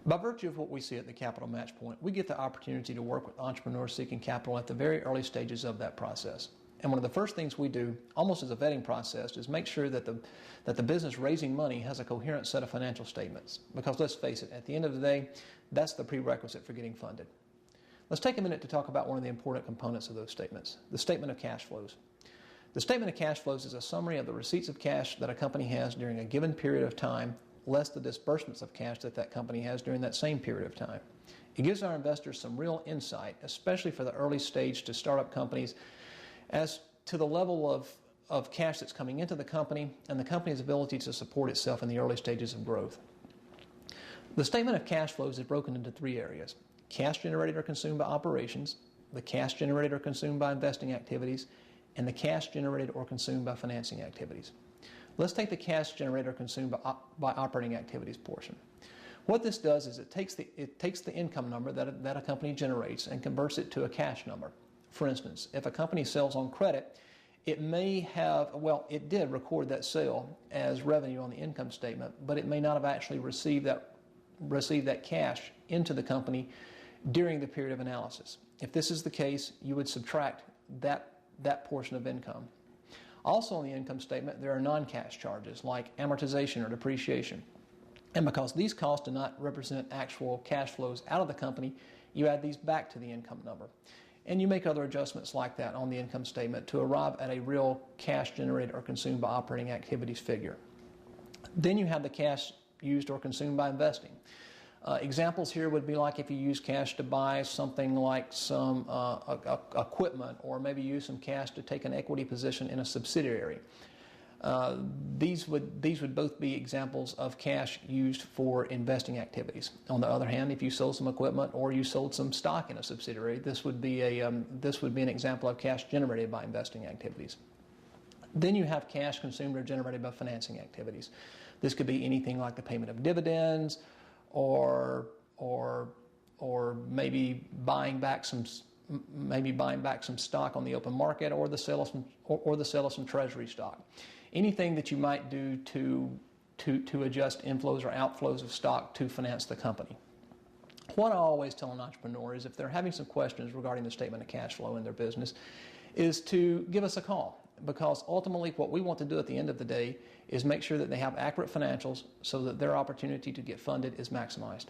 By virtue of what we see at the Capital MatchPoint, we get the opportunity to work with entrepreneurs seeking capital at the very early stages of that process. And one of the first things we do, almost as a vetting process, is make sure that the business raising money has a coherent set of financial statements. Because let's face it, at the end of the day, that's the prerequisite for getting funded. Let's take a minute to talk about one of the important components of those statements, the statement of cash flows. The statement of cash flows is a summary of the receipts of cash that a company has during a given period of time, less the disbursements of cash that company has during that same period of time. It gives our investors some real insight, especially for the early stage to startup companies, as to the level of cash that's coming into the company and the company's ability to support itself in the early stages of growth. The statement of cash flows is broken into three areas: cash generated or consumed by operations, the cash generated or consumed by investing activities, and the cash generated or consumed by financing activities. Let's take the cash generated or consumed by operating activities portion. What this does is it takes the income number that a company generates and converts it to a cash number. For instance, if a company sells on credit, it may have, it did record that sale as revenue on the income statement, but it may not have actually received that cash into the company during the period of analysis. If this is the case, you would subtract that portion of income. Also on the income statement, there are non-cash charges like amortization or depreciation. And because these costs do not represent actual cash flows out of the company, you add these back to the income number. And you make other adjustments like that on the income statement to arrive at a real cash generated or consumed by operating activities figure. Then you have the cash used or consumed by investing. Examples here would be like if you use cash to buy something like some equipment, or maybe use some cash to take an equity position in a subsidiary. These would both be examples of cash used for investing activities. On the other hand, if you sold some equipment or you sold some stock in a subsidiary, this would be an example of cash generated by investing activities. Then you have cash consumed or generated by financing activities. This could be anything like the payment of dividends, or maybe buying back some stock on the open market, or the sale of some treasury stock. Anything that you might do to adjust inflows or outflows of stock to finance the company. What I always tell an entrepreneur is if they're having some questions regarding the statement of cash flow in their business, is to give us a call. Because ultimately what we want to do at the end of the day is make sure that they have accurate financials so that their opportunity to get funded is maximized.